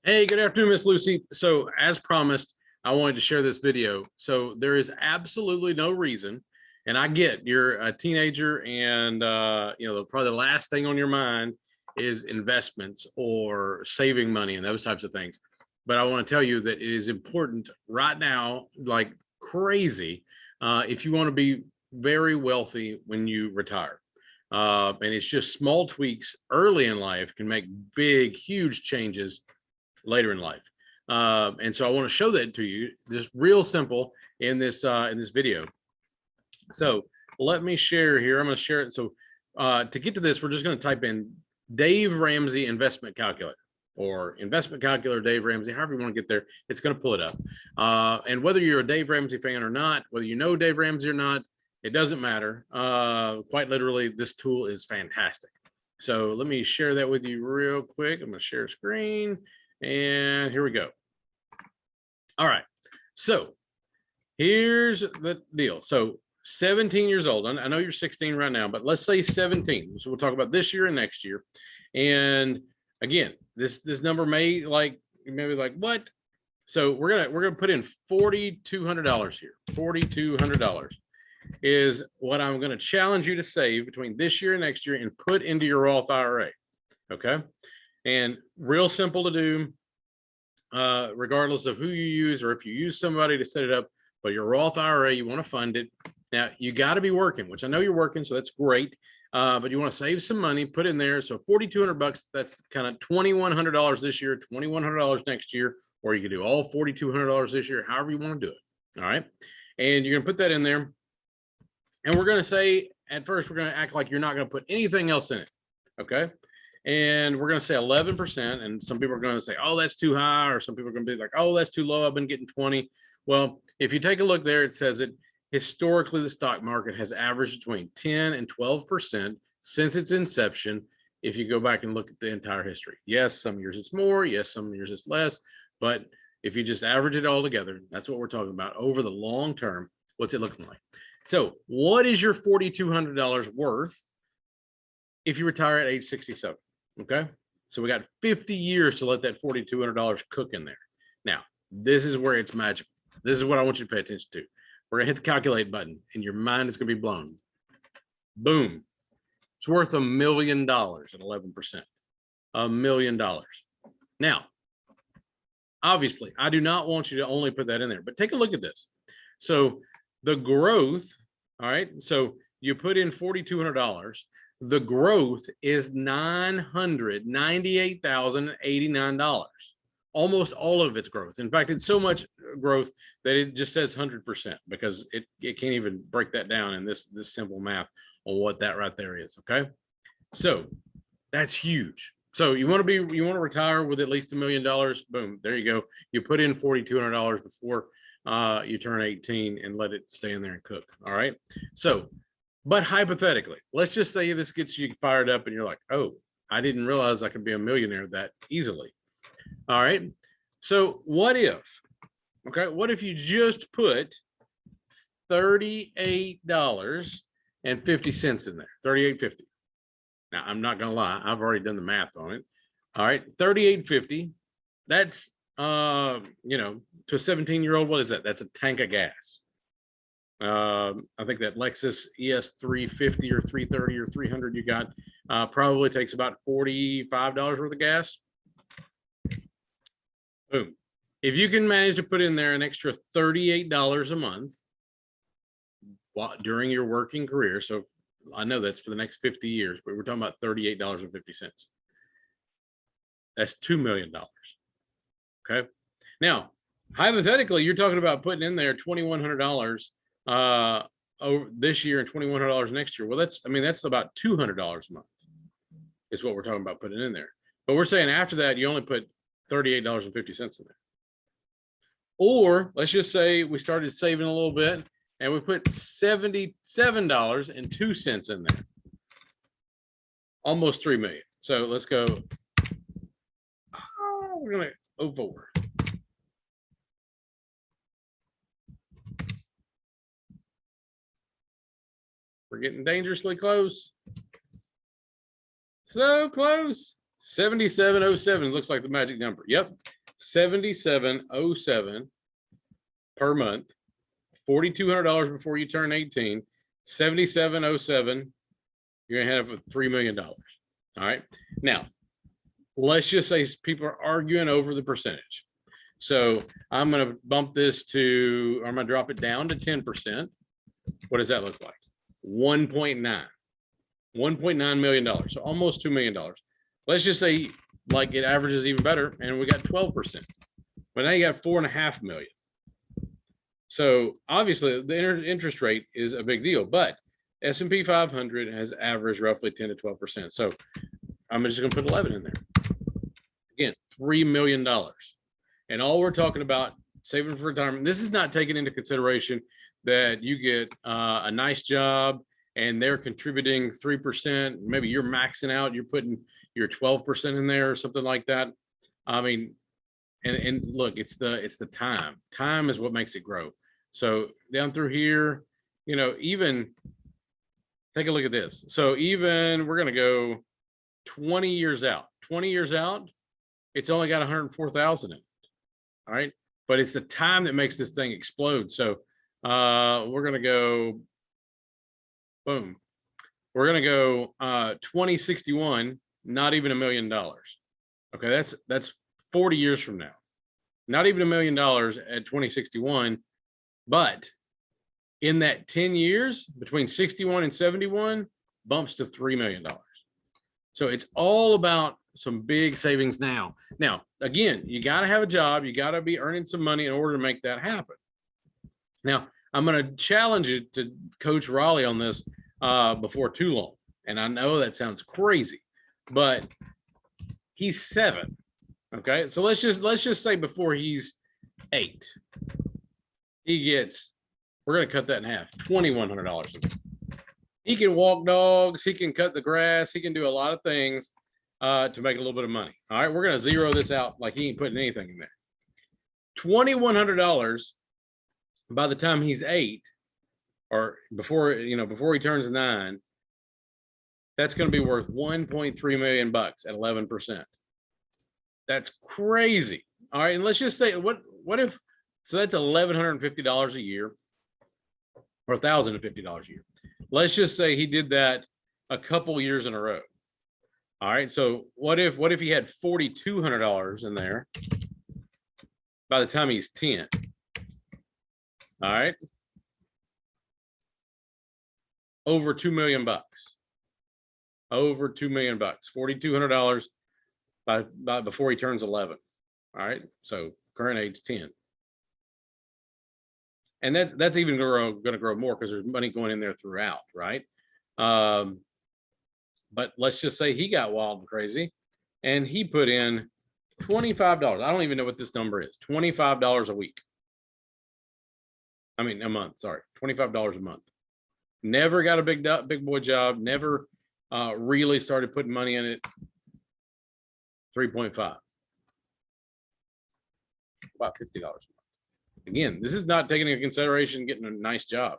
Hey, good afternoon, Miss Lucy. So as promised, I wanted to share this video. So there is absolutely no reason, and I get you're a teenager and probably the last thing on your mind is investments or saving money and those types of things. But I want to tell you that it is important right now, like crazy, if you want to be very wealthy when you retire. And it's just small tweaks early in life can make big, huge changes later in life. And so I want to show that to you, just real simple in this video. So let me share here. I'm going to share it. So to get to this, we're just going to type in Dave Ramsey investment calculator or investment calculator Dave Ramsey, however you want to get there, it's going to pull it up. And whether you're a Dave Ramsey fan or not, whether you know Dave Ramsey or not, it doesn't matter. Quite literally, this tool is fantastic. So let me share that with you real quick. I'm going to share screen. And here we go. All right. So here's the deal. So 17 years old. I know you're 16 right now, but let's say 17. So we'll talk about this year and next year. And again, this number may maybe like what? So we're gonna put in $4,200 here. $4,200 is what I'm gonna challenge you to save between this year and next year and put into your Roth IRA. Okay. And real simple to do, regardless of who you use or if you use somebody to set it up. But your Roth IRA, you want to fund it. Now, you got to be working, which I know you're working, so that's great. But you want to save some money, put in there. So $4,200, that's kind of $2,100 this year, $2,100 next year, or you can do all $4,200 this year, however you want to do it. All right. And you're going to put that in there. And we're going to say, at first, we're going to act like you're not going to put anything else in it. Okay. And we're going to say 11%. And some people are going to say, oh, that's too high. Or some people are going to be like, oh, that's too low. I've been getting 20. Well, if you take a look there, it says it historically, the stock market has averaged between 10 and 12% since its inception. If you go back and look at the entire history, yes, some years it's more. Yes, some years it's less. But if you just average it all together, that's what we're talking about over the long term. What's it looking like? So what is your $4,200 worth if you retire at age 67? Okay, so we got 50 years to let that $4,200 cook in there. Now, this is where it's magical. This is what I want you to pay attention to. We're gonna hit the calculate button and your mind is gonna be blown. Boom. It's worth $1 million at 11%. $1 million. Now, obviously, I do not want you to only put that in there, but take a look at this. So the growth, all right, so you put in $4,200. The growth is $998,089. Almost all of its growth. In fact, it's so much growth that it just says 100% because it can't even break that down in this simple math on what that right there is. Okay, so that's huge. So you want to retire with at least $1 million. Boom, there you go. You put in $4,200 before you turn 18 and let it stay in there and cook. All right. So, but hypothetically, let's just say this gets you fired up and you're like, oh, I didn't realize I could be a millionaire that easily. All right. So what if, okay, what if you just put $38.50 in there, $38.50. Now, I'm not going to lie. I've already done the math on it. All right. $38.50. That's, to a 17-year-old, what is that? That's a tank of gas. I think that Lexus ES 350 or 330 or 300 you got probably takes about $45 worth of gas. Boom. If you can manage to put in there an extra $38 a month during your working career, so I know that's for the next 50 years, but we're talking about $38.50. That's $2 million. Okay. Now, hypothetically, you're talking about putting in there $2,100 over this year and $2,100 next year. Well, that's about $200 a month is what we're talking about putting in there. But we're saying after that, you only put $38.50 in there. Or let's just say we started saving a little bit and we put $77.02 in there. Almost 3 million. So let's go. Oh, we're gonna 04. We're getting dangerously close. So close. 7707 looks like the magic number. Yep. 7707 per month. $4,200 before you turn 18. 7707. You're gonna have $3 million. All right. Now, let's just say people are arguing over the percentage. So I'm going to bump this to, or I'm going to drop it down to 10%. What does that look like? 1.9 million. So almost $2 million. Let's just say like it averages even better and we got 12%. But now you got 4.5 million. So obviously the interest rate is a big deal, but S&P 500 has averaged roughly 10 to 12%. So I'm just going to put 11 in there. Again, $3 million. And all we're talking about saving for retirement. This is not taking into consideration that you get a nice job and they're contributing 3%. Maybe you're maxing out, you're putting your 12% in there or something like that. I mean, and look, it's the time. Time is what makes it grow. So down through here, you know, even take a look at this. So even we're going to go 20 years out. 20 years out, it's only got 104,000 in it. All right. But it's the time that makes this thing explode. So we're going to go, boom. We're going to go 2061, not even $1 million. Okay. That's 40 years from now. Not even $1 million at 2061. But in that 10 years between 61 and 71 bumps to $3 million. So it's all about some big savings now. Now, again, you got to have a job. You got to be earning some money in order to make that happen. Now, I'm going to challenge you to Coach Raleigh on this before too long. And I know that sounds crazy, but he's 7. Okay. So let's just say before he's 8, he gets, we're going to cut that in half, $2,100. He can walk dogs. He can cut the grass. He can do a lot of things to make a little bit of money. All right. We're going to zero this out like he ain't putting anything in there. $2,100 by the time he's 8 or before he turns 9, that's going to be worth 1.3 million bucks at 11%. That's crazy. All right. And let's just say what if, so that's $1,150 a year or $1,050 a year. Let's just say he did that a couple years in a row. All right. So what if he had $4,200 in there by the time he's 10? All right. Over 2 million bucks. Over 2 million bucks. $4,200 by before he turns 11. All right. So current age 10. And that's even going to grow more because there's money going in there throughout, right? But let's just say he got wild and crazy and he put in $25. I don't even know what this number is. $25 a week. I mean, a month, sorry, $25 a month. Never got a big boy job, never really started putting money in it. 3.5. About $50 a month. Again, this is not taking into consideration getting a nice job.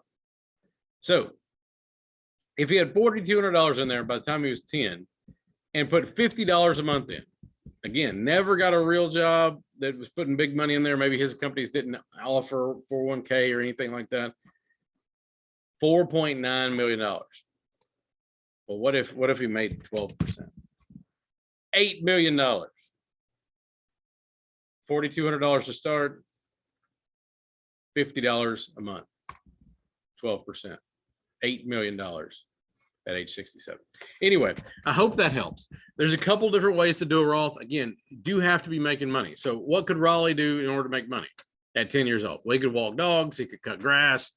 So if he had $4,200 in there by the time he was 10 and put $50 a month in, again, never got a real job that was putting big money in there. Maybe his companies didn't offer 401k or anything like that. $4.9 million. Well, what if he made 12%? $8 million. $4,200 to start. $50 a month, 12%, $8 million at age 67. Anyway, I hope that helps. There's a couple different ways to do a Roth. Again, you do have to be making money. So what could Raleigh do in order to make money at 10 years old? Well, he could walk dogs, he could cut grass,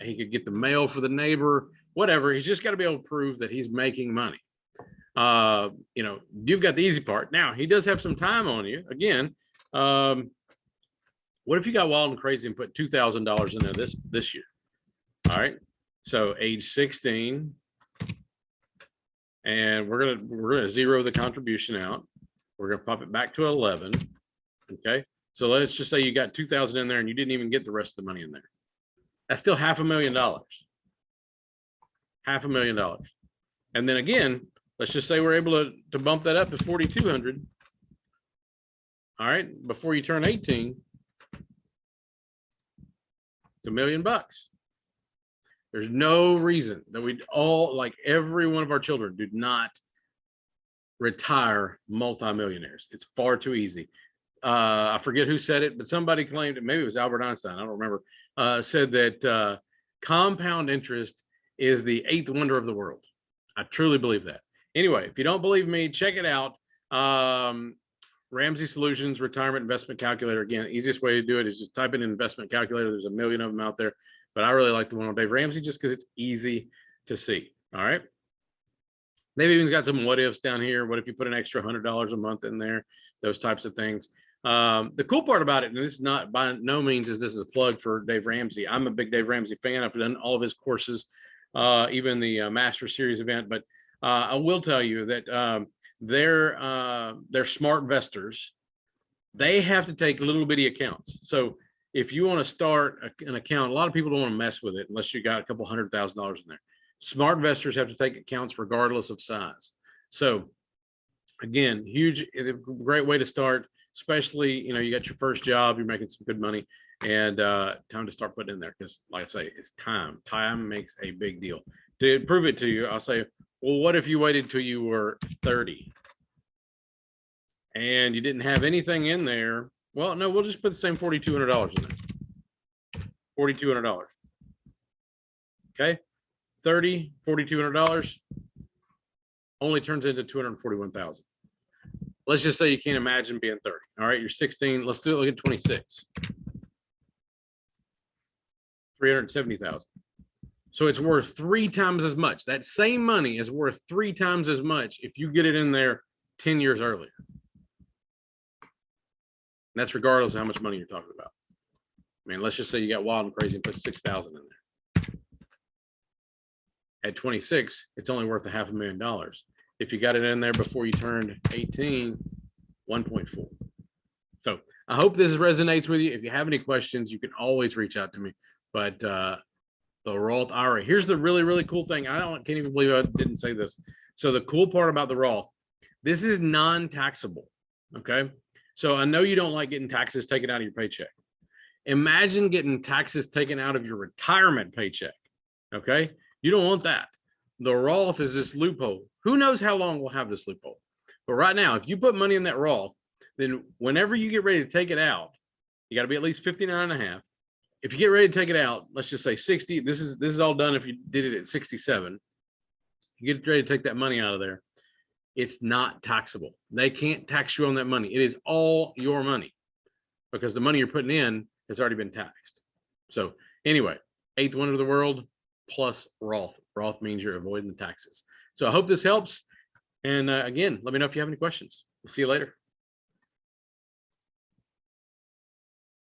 he could get the mail for the neighbor, whatever. He's just got to be able to prove that he's making money. You've got the easy part. Now, he does have some time on you. Again, what if you got wild and crazy and put $2,000 in there this year? All right. So age 16, and we're gonna zero the contribution out. We're gonna pop it back to 11. Okay. So let's just say you got 2,000 in there and you didn't even get the rest of the money in there. That's still $500,000. $500,000. And then again, let's just say we're able to bump that up to 4,200. All right, before you turn 18, it's $1 million. There's no reason that we all, like every one of our children, do not retire multimillionaires. It's far too easy. I forget who said it, but somebody claimed it. Maybe it was Albert Einstein. I don't remember. Said that compound interest is the 8th wonder of the world. I truly believe that. Anyway, if you don't believe me, check it out. Ramsey Solutions Retirement Investment Calculator. Again, easiest way to do it is just type in investment calculator. There's a million of them out there, but I really like the one on Dave Ramsey just because it's easy to see. All right. They've even got some what ifs down here. What if you put an extra $100 a month in there? Those types of things. The cool part about it, and this is not by no means is this is a plug for Dave Ramsey. I'm a big Dave Ramsey fan. I've done all of his courses, even the Master Series event. But I will tell you that they're smart investors. They have to take little bitty accounts. So if you want to start an account, a lot of people don't want to mess with it unless you got a couple $100,000 in there. Smart investors have to take accounts regardless of size. So again, great way to start, especially, you got your first job, you're making some good money, and time to start putting in there. Because like I say, it's time. Time makes a big deal. To prove it to you, I'll say, well, what if you waited till you were 30 and you didn't have anything in there? Well, no, we'll just put the same $4,200 in there. $4,200. Okay. 30, $4,200 only turns into 241,000. Let's just say you can't imagine being 30. All right, you're 16. Let's do it. Look at 26. 370,000. So it's worth 3 times as much. That same money is worth 3 times as much if you get it in there 10 years earlier. And that's regardless of how much money you're talking about. I mean, let's just say you got wild and crazy and put 6,000 in there. At 26, it's only worth $500,000. If you got it in there before you turned 18, 1.4. So I hope this resonates with you. If you have any questions, you can always reach out to me. But the Roth IRA, here's the really, really cool thing. Can't even believe I didn't say this. So the cool part about the Roth, this is non-taxable. Okay. So I know you don't like getting taxes taken out of your paycheck. Imagine getting taxes taken out of your retirement paycheck. Okay. You don't want that. The Roth is this loophole. Who knows how long we'll have this loophole? But right now, if you put money in that Roth, then whenever you get ready to take it out, you got to be at least 59.5. If you get ready to take it out, let's just say 60. This is all done if you did it at 67. You get ready to take that money out of there. It's not taxable. They can't tax you on that money. It is all your money because the money you're putting in has already been taxed. So anyway, 8th wonder of the world plus Roth. Roth means you're avoiding the taxes. So I hope this helps. And again, let me know if you have any questions. We'll see you later.